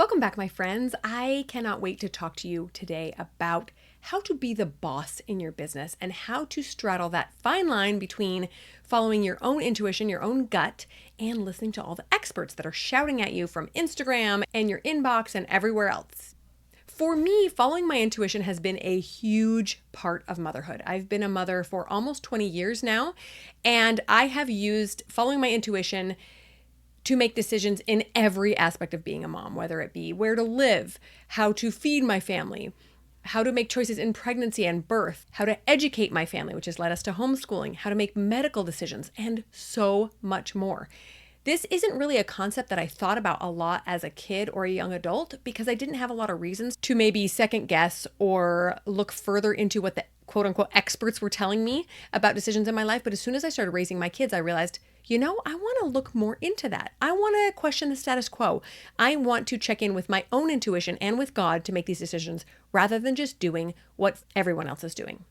Welcome back, my friends. I cannot wait to talk to you today about how to be the boss in your business and how to straddle that fine line between following your own intuition, your own gut, and listening to all the experts that are shouting at you from Instagram and your inbox and everywhere else. For me, following my intuition has been a huge part of motherhood. I've been a mother for almost 20 years now, and I have used following my intuition to make decisions in every aspect of being a mom, whether it be where to live, how to feed my family, how to make choices in pregnancy and birth, how to educate my family, which has led us to homeschooling, how to make medical decisions, and so much more. This isn't really a concept that I thought about a lot as a kid or a young adult because I didn't have a lot of reasons to maybe second guess or look further into what the quote unquote experts were telling me about decisions in my life. But as soon as I started raising my kids, I realized, I want to look more into that. I want to question the status quo. I want to check in with my own intuition and with God to make these decisions rather than just doing what everyone else is doing.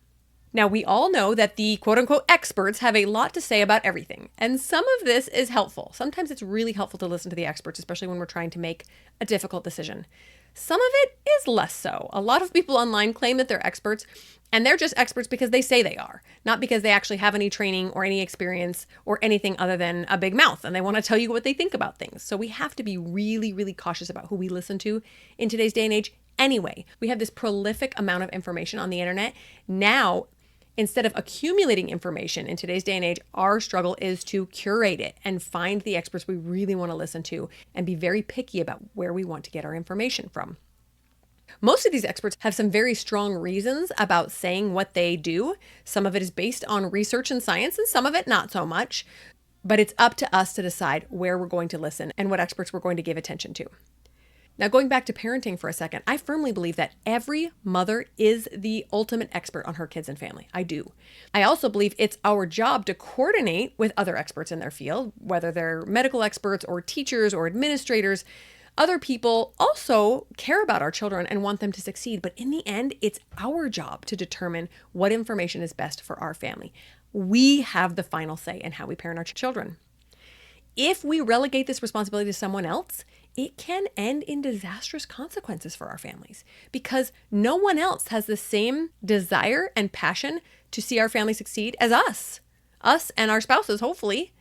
Now, we all know that the quote unquote experts have a lot to say about everything, and some of this is helpful. Sometimes it's really helpful to listen to the experts, especially when we're trying to make a difficult decision. Some of it is less so. A lot of people online claim that they're experts, and they're just experts because they say they are, not because they actually have any training or any experience or anything other than a big mouth, and they want to tell you what they think about things. So we have to be really, really cautious about who we listen to in today's day and age. Anyway, we have this prolific amount of information on the internet. Now, instead of accumulating information in today's day and age, our struggle is to curate it and find the experts we really want to listen to and be very picky about where we want to get our information from. Most of these experts have some very strong reasons about saying what they do. Some of it is based on research and science, and some of it not so much. But it's up to us to decide where we're going to listen and what experts we're going to give attention to. Now, going back to parenting for a second, I firmly believe that every mother is the ultimate expert on her kids and family. I do. I also believe it's our job to coordinate with other experts in their field, whether they're medical experts or teachers or administrators. Other people also care about our children and want them to succeed, but in the end, it's our job to determine what information is best for our family. We have the final say in how we parent our children. If we relegate this responsibility to someone else, it can end in disastrous consequences for our families because no one else has the same desire and passion to see our family succeed as us and our spouses, hopefully.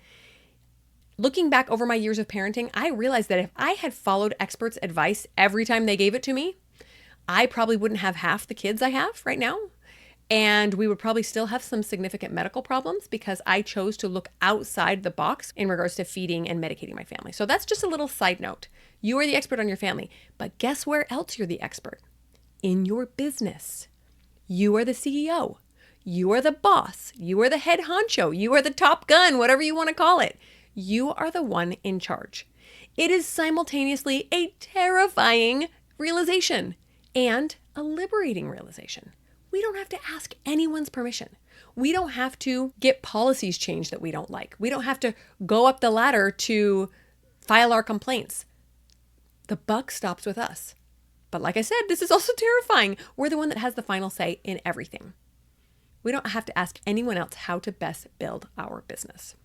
Looking back over my years of parenting, I realized that if I had followed experts' advice every time they gave it to me, I probably wouldn't have half the kids I have right now. And we would probably still have some significant medical problems because I chose to look outside the box in regards to feeding and medicating my family. So that's just a little side note. You are the expert on your family, but guess where else you're the expert? In your business. You are the CEO. You are the boss. You are the head honcho. You are the top gun, whatever you want to call it. You are the one in charge. It is simultaneously a terrifying realization and a liberating realization. We don't have to ask anyone's permission. We don't have to get policies changed that we don't like. We don't have to go up the ladder to file our complaints. The buck stops with us. But like I said, this is also terrifying. We're the one that has the final say in everything. We don't have to ask anyone else how to best build our business.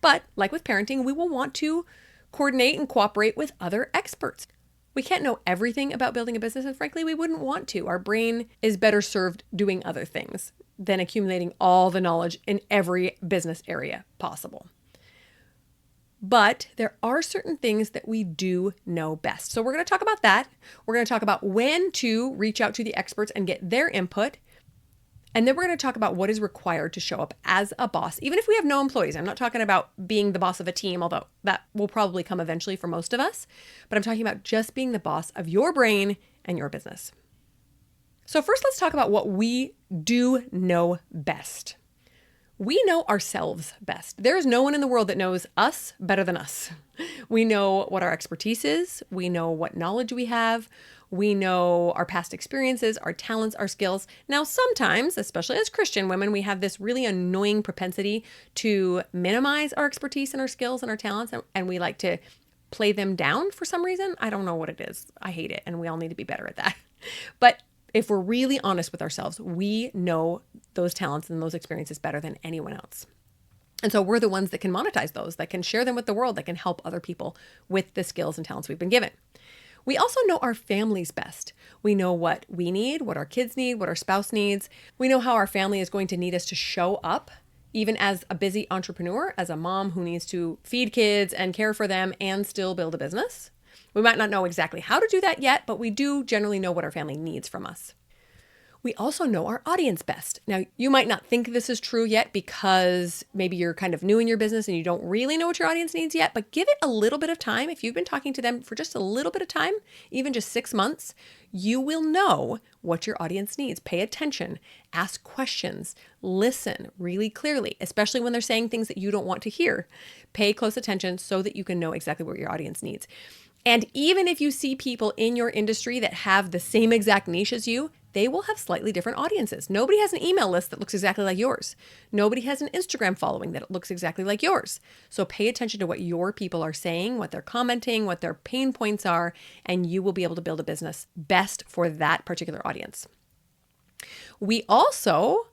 But like with parenting, we will want to coordinate and cooperate with other experts. We can't know everything about building a business, and frankly, we wouldn't want to. Our brain is better served doing other things than accumulating all the knowledge in every business area possible. But there are certain things that we do know best. So we're going to talk about that. We're going to talk about when to reach out to the experts and get their input. And then we're going to talk about what is required to show up as a boss, even if we have no employees. I'm not talking about being the boss of a team, although that will probably come eventually for most of us. But I'm talking about just being the boss of your brain and your business. So first, let's talk about what we do know best. We know ourselves best. There is no one in the world that knows us better than us. We know what our expertise is. We know what knowledge we have. We know our past experiences, our talents, our skills. Now, sometimes, especially as Christian women, we have this really annoying propensity to minimize our expertise and our skills and our talents, and we like to play them down for some reason. I don't know what it is. I hate it, and we all need to be better at that. But if we're really honest with ourselves, we know those talents and those experiences better than anyone else. And so we're the ones that can monetize those, that can share them with the world, that can help other people with the skills and talents we've been given. We also know our families best. We know what we need, what our kids need, what our spouse needs. We know how our family is going to need us to show up, even as a busy entrepreneur, as a mom who needs to feed kids and care for them and still build a business. We might not know exactly how to do that yet, but we do generally know what our family needs from us. We also know our audience best. Now, you might not think this is true yet because maybe you're kind of new in your business and you don't really know what your audience needs yet, but give it a little bit of time. If you've been talking to them for just a little bit of time, even just 6 months, you will know what your audience needs. Pay attention, ask questions, listen really clearly, especially when they're saying things that you don't want to hear. Pay close attention so that you can know exactly what your audience needs. And even if you see people in your industry that have the same exact niche as you, they will have slightly different audiences. Nobody has an email list that looks exactly like yours. Nobody has an Instagram following that looks exactly like yours. So pay attention to what your people are saying, what they're commenting, what their pain points are, and you will be able to build a business best for that particular audience. We also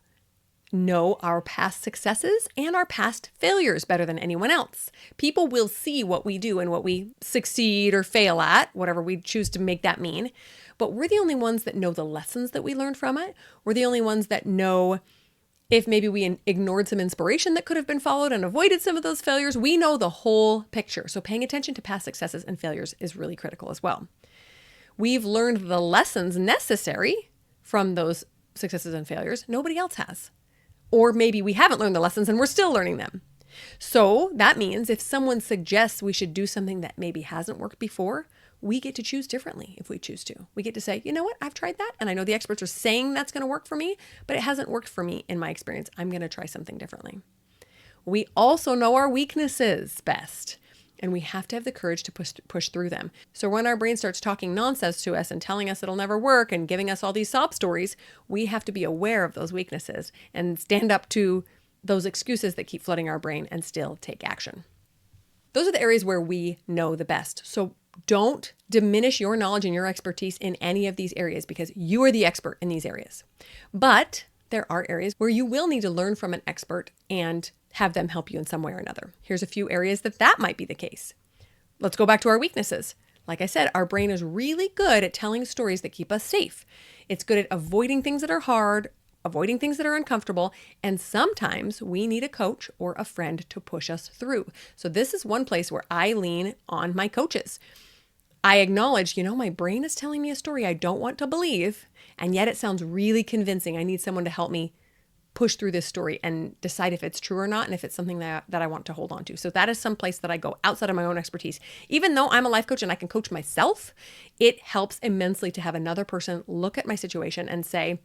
know our past successes and our past failures better than anyone else. People will see what we do and what we succeed or fail at, whatever we choose to make that mean. But we're the only ones that know the lessons that we learned from it. We're the only ones that know if maybe we ignored some inspiration that could have been followed and avoided some of those failures. We know the whole picture. So paying attention to past successes and failures is really critical as well. We've learned the lessons necessary from those successes and failures. Nobody else has. Or maybe we haven't learned the lessons and we're still learning them. So that means if someone suggests we should do something that maybe hasn't worked before, we get to choose differently if we choose to. We get to say, you know what, I've tried that and I know the experts are saying that's going to work for me, but it hasn't worked for me in my experience. I'm going to try something differently. We also know our weaknesses best, and we have to have the courage to push through them. So when our brain starts talking nonsense to us and telling us it'll never work and giving us all these sob stories, we have to be aware of those weaknesses and stand up to those excuses that keep flooding our brain and still take action. Those are the areas where we know the best. So don't diminish your knowledge and your expertise in any of these areas because you are the expert in these areas. But there are areas where you will need to learn from an expert and have them help you in some way or another. Here's a few areas that might be the case. Let's go back to our weaknesses. Like I said, our brain is really good at telling stories that keep us safe. It's good at avoiding things that are hard, avoiding things that are uncomfortable, and sometimes we need a coach or a friend to push us through. So this is one place where I lean on my coaches. I acknowledge, my brain is telling me a story I don't want to believe, and yet it sounds really convincing. I need someone to help me push through this story and decide if it's true or not and if it's something that I want to hold on to. So that is some place that I go outside of my own expertise. Even though I'm a life coach and I can coach myself, it helps immensely to have another person look at my situation and say,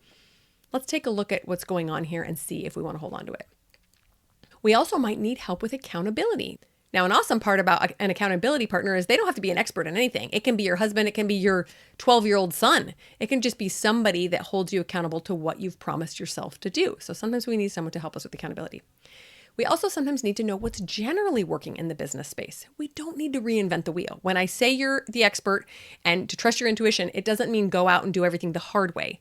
let's take a look at what's going on here and see if we want to hold on to it. We also might need help with accountability. Now, an awesome part about an accountability partner is they don't have to be an expert in anything. It can be your husband. It can be your 12-year-old son. It can just be somebody that holds you accountable to what you've promised yourself to do. So sometimes we need someone to help us with accountability. We also sometimes need to know what's generally working in the business space. We don't need to reinvent the wheel. When I say you're the expert and to trust your intuition, it doesn't mean go out and do everything the hard way.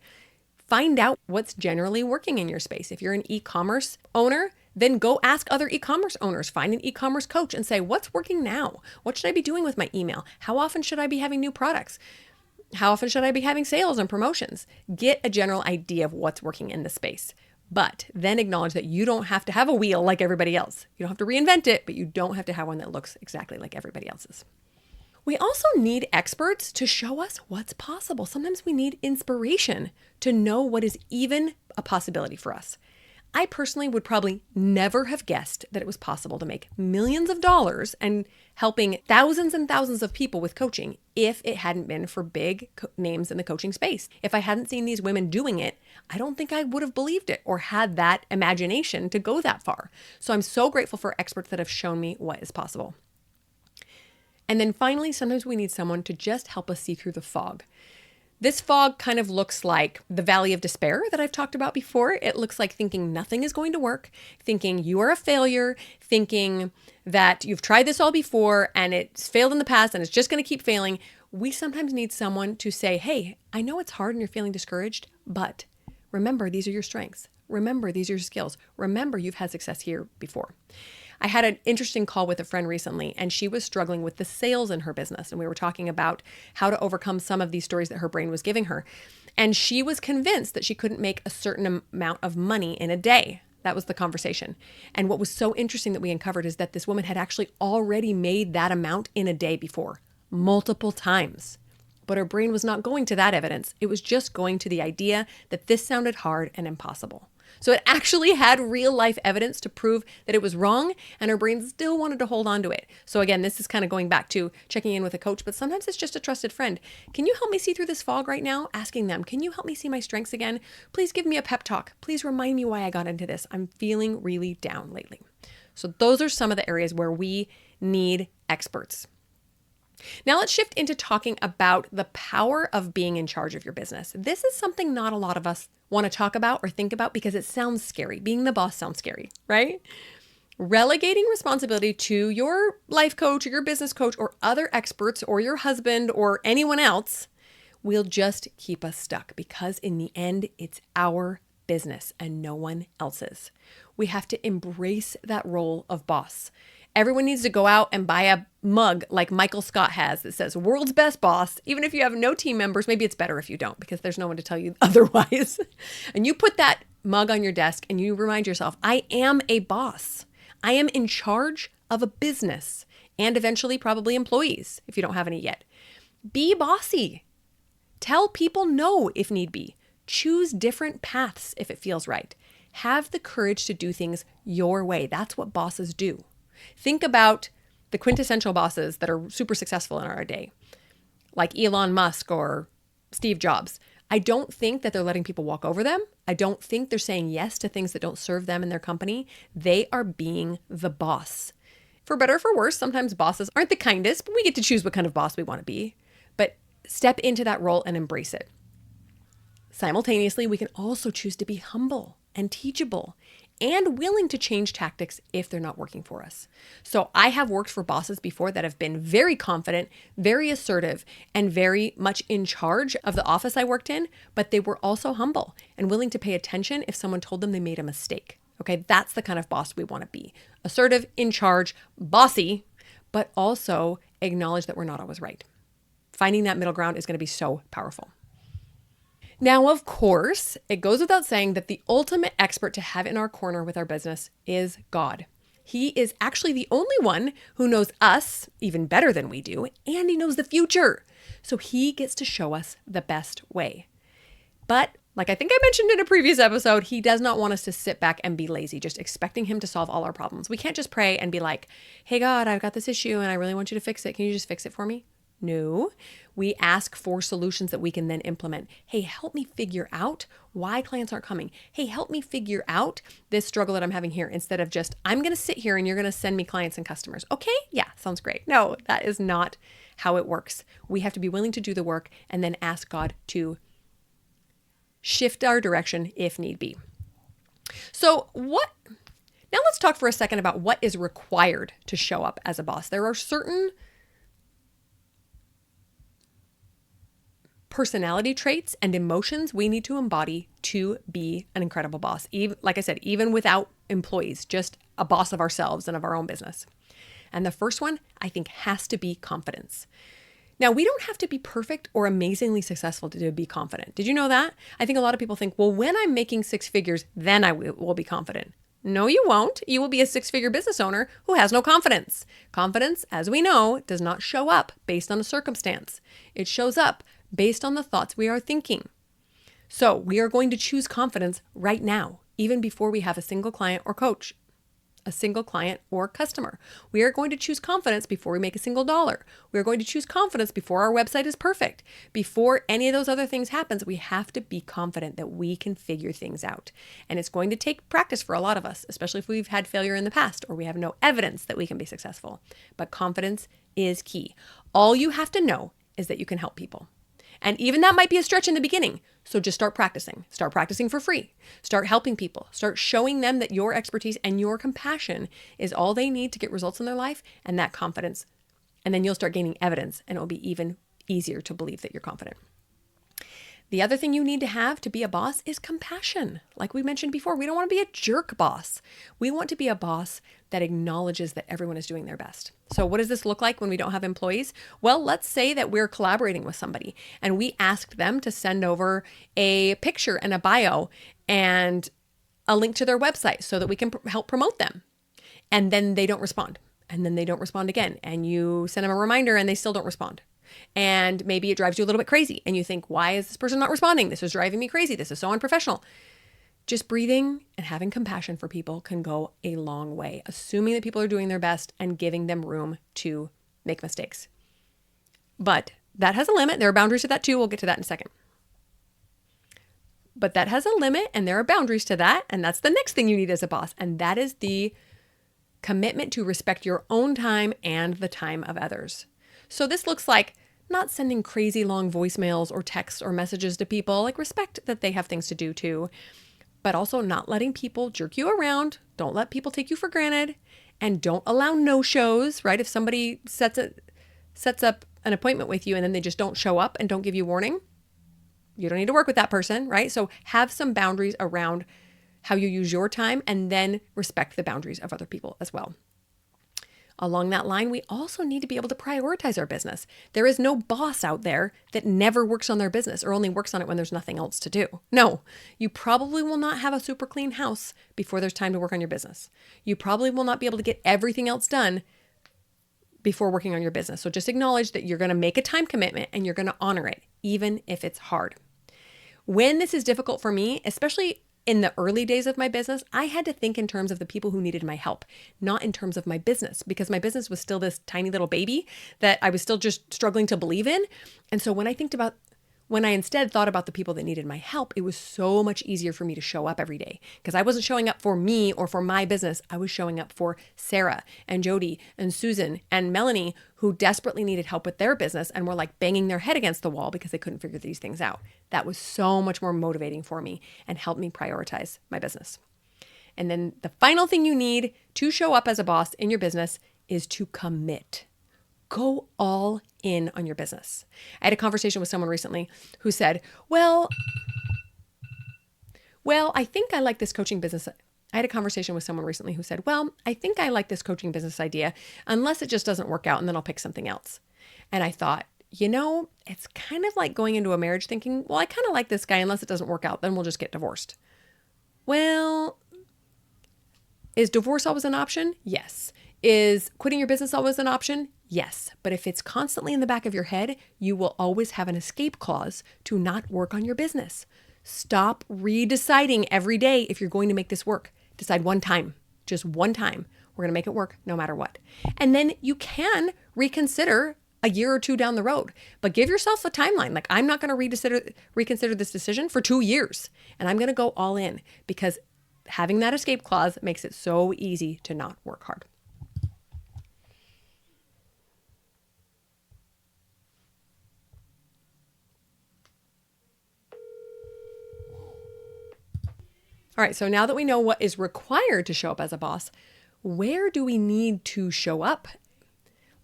Find out what's generally working in your space. If you're an e-commerce owner, then go ask other e-commerce owners. Find an e-commerce coach and say, what's working now? What should I be doing with my email? How often should I be having new products? How often should I be having sales and promotions? Get a general idea of what's working in the space. But then acknowledge that you don't have to have a wheel like everybody else. You don't have to reinvent it, but you don't have to have one that looks exactly like everybody else's. We also need experts to show us what's possible. Sometimes we need inspiration to know what is even a possibility for us. I personally would probably never have guessed that it was possible to make millions of dollars and helping thousands and thousands of people with coaching if it hadn't been for big names in the coaching space. If I hadn't seen these women doing it, I don't think I would have believed it or had that imagination to go that far. So I'm so grateful for experts that have shown me what is possible. And then finally, sometimes we need someone to just help us see through the fog. This fog kind of looks like the valley of despair that I've talked about before. It looks like thinking nothing is going to work, thinking you are a failure, thinking that you've tried this all before and it's failed in the past and it's just going to keep failing. We sometimes need someone to say, hey, I know it's hard and you're feeling discouraged, but remember, these are your strengths. Remember, these are your skills. Remember, you've had success here before. I had an interesting call with a friend recently, and she was struggling with the sales in her business. And we were talking about how to overcome some of these stories that her brain was giving her. And she was convinced that she couldn't make a certain amount of money in a day. That was the conversation. And what was so interesting that we uncovered is that this woman had actually already made that amount in a day before, multiple times. But her brain was not going to that evidence. It was just going to the idea that this sounded hard and impossible. So it actually had real life evidence to prove that it was wrong, and her brain still wanted to hold on to it. So again, this is kind of going back to checking in with a coach, but sometimes it's just a trusted friend. Can you help me see through this fog right now? Asking them, can you help me see my strengths again? Please give me a pep talk. Please remind me why I got into this. I'm feeling really down lately. So those are some of the areas where we need experts. Now let's shift into talking about the power of being in charge of your business. This is something not a lot of us want to talk about or think about because it sounds scary. Being the boss sounds scary, right? Relegating responsibility to your life coach or your business coach or other experts or your husband or anyone else will just keep us stuck because in the end, it's our business and no one else's. We have to embrace that role of boss. Everyone needs to go out and buy a mug like Michael Scott has that says world's best boss. Even if you have no team members, maybe it's better if you don't because there's no one to tell you otherwise. And you put that mug on your desk and you remind yourself, I am a boss. I am in charge of a business and eventually probably employees if you don't have any yet. Be bossy. Tell people no if need be. Choose different paths if it feels right. Have the courage to do things your way. That's what bosses do. Think about the quintessential bosses that are super successful in our day, like Elon Musk or Steve Jobs. I don't think that they're letting people walk over them. I don't think they're saying yes to things that don't serve them and their company. They are being the boss. For better or for worse, sometimes bosses aren't the kindest, but we get to choose what kind of boss we want to be. But step into that role and embrace it. Simultaneously, we can also choose to be humble and teachable and willing to change tactics if they're not working for us. So I have worked for bosses before that have been very confident, very assertive, and very much in charge of the office I worked in, but they were also humble and willing to pay attention if someone told them they made a mistake. Okay, that's the kind of boss we want to be. Assertive, in charge, bossy, but also acknowledge that we're not always right. Finding that middle ground is going to be so powerful. Now, of course, it goes without saying that the ultimate expert to have in our corner with our business is God. He is actually the only one who knows us even better than we do, and he knows the future. So he gets to show us the best way. But like I think I mentioned in a previous episode, he does not want us to sit back and be lazy, just expecting him to solve all our problems. We can't just pray and be like, hey, God, I've got this issue and I really want you to fix it. Can you just fix it for me? No, we ask for solutions that we can then implement. Hey, help me figure out why clients aren't coming. Hey, help me figure out this struggle that I'm having here instead of just, I'm going to sit here and you're going to send me clients and customers. Okay, yeah, sounds great. No, that is not how it works. We have to be willing to do the work and then ask God to shift our direction if need be. So now let's talk for a second about what is required to show up as a boss. There are certain personality traits and emotions we need to embody to be an incredible boss. Even, like I said, even without employees, just a boss of ourselves and of our own business. And the first one, I think, has to be confidence. Now, we don't have to be perfect or amazingly successful to be confident. Did you know that? I think a lot of people think, well, when I'm making six figures, then I will be confident. No, you won't. You will be a six-figure business owner who has no confidence. Confidence, as we know, does not show up based on a circumstance. It shows up based on the thoughts we are thinking. So we are going to choose confidence right now, even before we have a single client or coach, a single client or customer. We are going to choose confidence before we make a single dollar. We are going to choose confidence before our website is perfect. Before any of those other things happens, we have to be confident that we can figure things out. And it's going to take practice for a lot of us, especially if we've had failure in the past or we have no evidence that we can be successful. But confidence is key. All you have to know is that you can help people. And even that might be a stretch in the beginning. So just start practicing. Start practicing for free. Start helping people. Start showing them that your expertise and your compassion is all they need to get results in their life and that confidence. And then you'll start gaining evidence and it'll be even easier to believe that you're confident. The other thing you need to have to be a boss is compassion. Like we mentioned before, we don't want to be a jerk boss. We want to be a boss that acknowledges that everyone is doing their best. So what does this look like when we don't have employees? Well, let's say that we're collaborating with somebody and we asked them to send over a picture and a bio and a link to their website so that we can help promote them. And then they don't respond. And then they don't respond again. And you send them a reminder and they still don't respond. And maybe it drives you a little bit crazy. And you think, why is this person not responding? This is driving me crazy. This is so unprofessional. Just breathing and having compassion for people can go a long way, assuming that people are doing their best and giving them room to make mistakes. But that has a limit. There are boundaries to that too. We'll get to that in a second. But that has a limit and there are boundaries to that. And that's the next thing you need as a boss. And that is the commitment to respect your own time and the time of others. So this looks like not sending crazy long voicemails or texts or messages to people, like respect that they have things to do too, but also not letting people jerk you around. Don't let people take you for granted and don't allow no-shows, right? If somebody sets up an appointment with you and then they just don't show up and don't give you warning, you don't need to work with that person, right? So have some boundaries around how you use your time and then respect the boundaries of other people as well. Along that line, we also need to be able to prioritize our business. There is no boss out there that never works on their business or only works on it when there's nothing else to do. No, you probably will not have a super clean house before there's time to work on your business. You probably will not be able to get everything else done before working on your business. So just acknowledge that you're going to make a time commitment and you're going to honor it, even if it's hard. When this is difficult for me, especially in the early days of my business, I had to think in terms of the people who needed my help, not in terms of my business, because my business was still this tiny little baby that I was still just struggling to believe in. And so when I instead thought about the people that needed my help, it was so much easier for me to show up every day because I wasn't showing up for me or for my business. I was showing up for Sarah and Jody and Susan and Melanie, who desperately needed help with their business and were like banging their head against the wall because they couldn't figure these things out. That was so much more motivating for me and helped me prioritize my business. And then the final thing you need to show up as a boss in your business is to commit. Go all in on your business. I had a conversation with someone recently who said, well, I think I like this coaching business. I had a conversation with someone recently who said, well, I think I like this coaching business idea unless it just doesn't work out and then I'll pick something else. And I thought, it's kind of like going into a marriage thinking, well, I kind of like this guy unless it doesn't work out, then we'll just get divorced. Well, is divorce always an option? Yes. Is quitting your business always an option? Yes. But if it's constantly in the back of your head, you will always have an escape clause to not work on your business. Stop redeciding every day if you're going to make this work. Decide one time, just one time. We're going to make it work no matter what. And then you can reconsider a year or two down the road, but give yourself a timeline. Like, I'm not going to reconsider this decision for 2 years, and I'm going to go all in, because having that escape clause makes it so easy to not work hard. All right, so now that we know what is required to show up as a boss, where do we need to show up?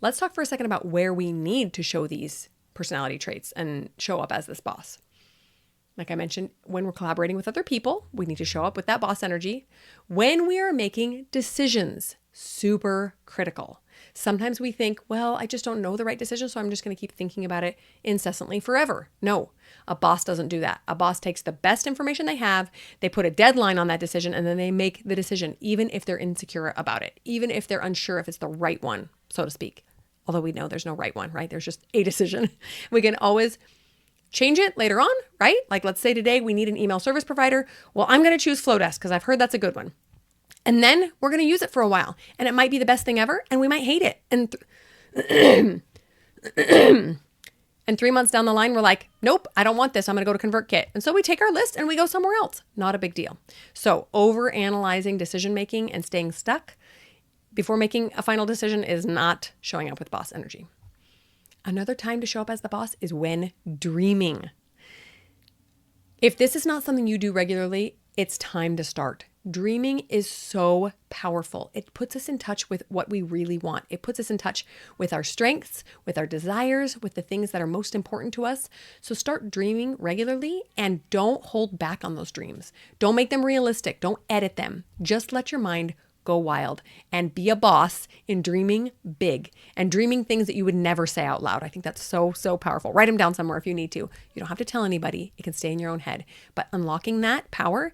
Let's talk for a second about where we need to show these personality traits and show up as this boss. Like I mentioned, when we're collaborating with other people, we need to show up with that boss energy. When we are making decisions, super critical. Sometimes we think, well, I just don't know the right decision, so I'm just going to keep thinking about it incessantly forever. No, a boss doesn't do that. A boss takes the best information they have, they put a deadline on that decision, and then they make the decision, even if they're insecure about it, even if they're unsure if it's the right one, so to speak. Although we know there's no right one, right? There's just a decision. We can always change it later on, right? Like, let's say today we need an email service provider. Well, I'm going to choose Flowdesk because I've heard that's a good one. And then we're going to use it for a while, and it might be the best thing ever, and we might hate it. And 3 months down the line, we're like, nope, I don't want this. I'm going to go to ConvertKit. And so we take our list and we go somewhere else. Not a big deal. So overanalyzing decision-making and staying stuck before making a final decision is not showing up with boss energy. Another time to show up as the boss is when dreaming. If this is not something you do regularly, it's time to start. Dreaming is so powerful. It puts us in touch with what we really want. It puts us in touch with our strengths, with our desires, with the things that are most important to us. So start dreaming regularly and don't hold back on those dreams. Don't make them realistic. Don't edit them. Just let your mind go wild and be a boss in dreaming big and dreaming things that you would never say out loud. I think that's so, so powerful. Write them down somewhere if you need to. You don't have to tell anybody. It can stay in your own head. But unlocking that power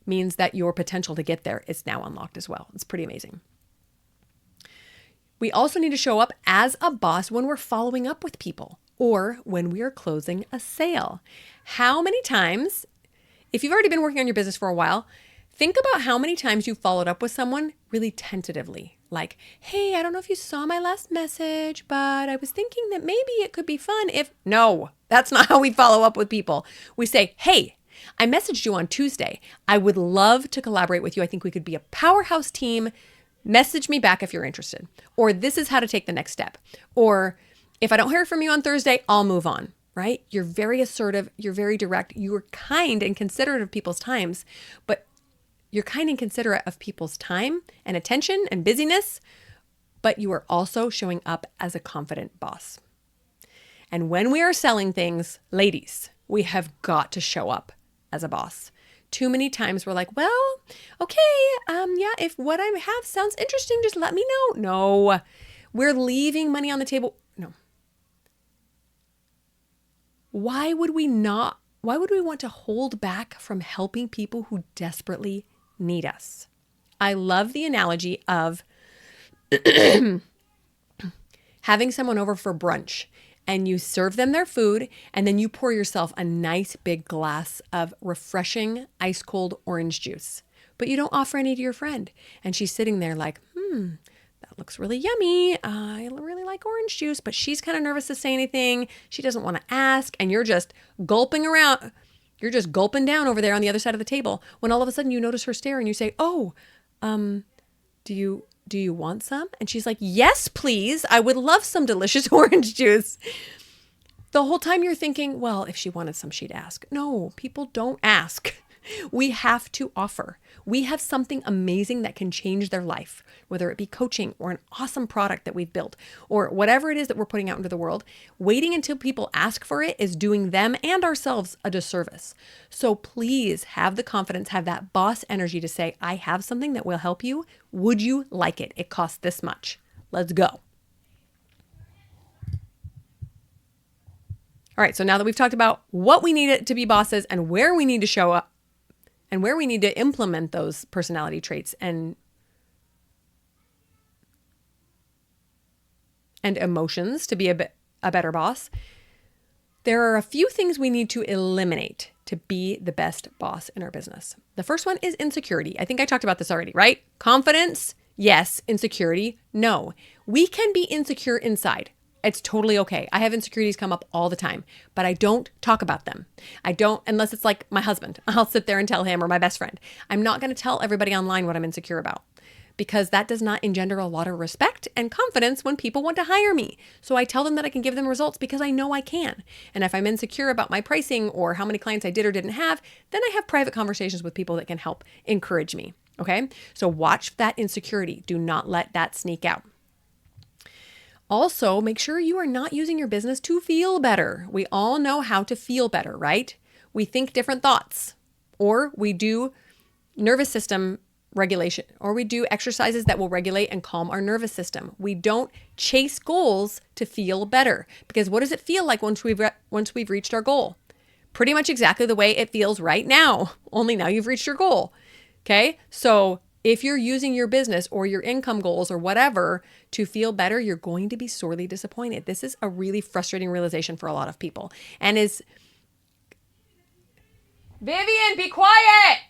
means that your potential to get there is now unlocked as well. It's pretty amazing. We also need to show up as a boss when we're following up with people or when we are closing a sale. How many times, if you've already been working on your business for a while, think about how many times you followed up with someone really tentatively. Like, hey, I don't know if you saw my last message, but I was thinking that maybe it could be fun if... No, that's not how we follow up with people. We say, hey, I messaged you on Tuesday. I would love to collaborate with you. I think we could be a powerhouse team. Message me back if you're interested. Or this is how to take the next step. Or if I don't hear from you on Thursday, I'll move on, right? You're very assertive. You're very direct. You're kind and considerate of people's times, but you're kind and considerate of people's time and attention and busyness, but you are also showing up as a confident boss. And when we are selling things, ladies, we have got to show up as a boss. Too many times we're like, well, okay, yeah, if what I have sounds interesting, just let me know. No, we're leaving money on the table. No. Why would we want to hold back from helping people who desperately need us? I love the analogy of having someone over for brunch and you serve them their food and then you pour yourself a nice big glass of refreshing ice cold orange juice, but you don't offer any to your friend. And she's sitting there like, that looks really yummy. I really like orange juice, but she's kind of nervous to say anything. She doesn't want to ask. And you're just gulping around. You're just gulping down over there on the other side of the table when all of a sudden you notice her stare and you say, oh, do you want some? And she's like, yes, please. I would love some delicious orange juice. The whole time you're thinking, well, if she wanted some, she'd ask. No, people don't ask. We have to offer. We have something amazing that can change their life, whether it be coaching or an awesome product that we've built or whatever it is that we're putting out into the world. Waiting until people ask for it is doing them and ourselves a disservice. So please have the confidence, have that boss energy to say, I have something that will help you. Would you like it? It costs this much. Let's go. All right, so now that we've talked about what we need to be bosses and where we need to show up, and where we need to implement those personality traits and emotions to be a better boss, there are a few things we need to eliminate to be the best boss in our business. The first one is insecurity. I think I talked about this already, right? Confidence, yes. Insecurity, no. We can be insecure inside. It's totally okay. I have insecurities come up all the time, but I don't talk about them. I don't, unless it's like my husband. I'll sit there and tell him, or my best friend. I'm not going to tell everybody online what I'm insecure about, because that does not engender a lot of respect and confidence when people want to hire me. So I tell them that I can give them results because I know I can. And if I'm insecure about my pricing or how many clients I did or didn't have, then I have private conversations with people that can help encourage me. Okay? So watch that insecurity. Do not let that sneak out. Also, make sure you are not using your business to feel better. We all know how to feel better, right? We think different thoughts, or we do nervous system regulation, or we do exercises that will regulate and calm our nervous system. We don't chase goals to feel better, because what does it feel like once we've reached our goal? Pretty much exactly the way it feels right now, only now you've reached your goal. Okay? So if you're using your business or your income goals or whatever to feel better, you're going to be sorely disappointed. This is a really frustrating realization for a lot of people. And is... Vivian, be quiet!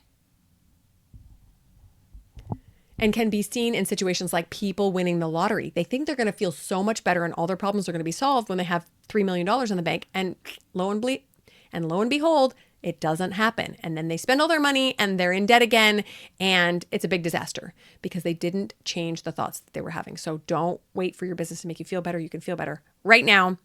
And can be seen in situations like people winning the lottery. They think they're going to feel so much better and all their problems are going to be solved when they have $3 million in the bank. And lo and behold, it doesn't happen. And then they spend all their money and they're in debt again. And it's a big disaster because they didn't change the thoughts that they were having. So don't wait for your business to make you feel better. You can feel better right now.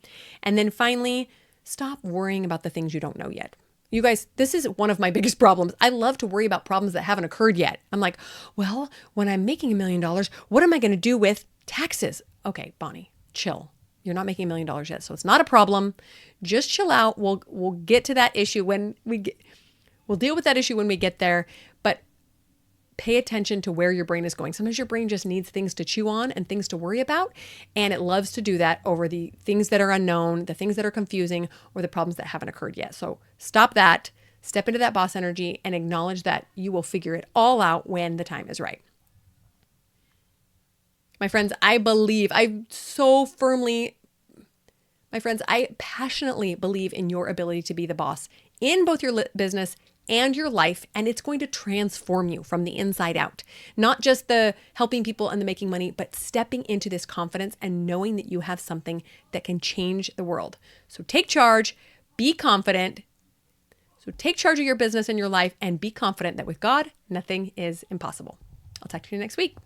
And then finally, stop worrying about the things you don't know yet. You guys, this is one of my biggest problems. I love to worry about problems that haven't occurred yet. I'm like, well, when I'm making $1 million, what am I going to do with taxes? Okay, Bonnie, chill. You're not making $1 million yet, so it's not a problem. Just chill out. We'll get to that issue when we'll deal with that issue when we get there. But pay attention to where your brain is going. Sometimes your brain just needs things to chew on and things to worry about. And it loves to do that over the things that are unknown, the things that are confusing, or the problems that haven't occurred yet. So stop that, step into that boss energy, and acknowledge that you will figure it all out when the time is right. My friends, I passionately believe in your ability to be the boss in both your business and your life, and it's going to transform you from the inside out. Not just the helping people and the making money, but stepping into this confidence and knowing that you have something that can change the world. So take charge, be confident. So take charge of your business and your life and be confident that with God, nothing is impossible. I'll talk to you next week.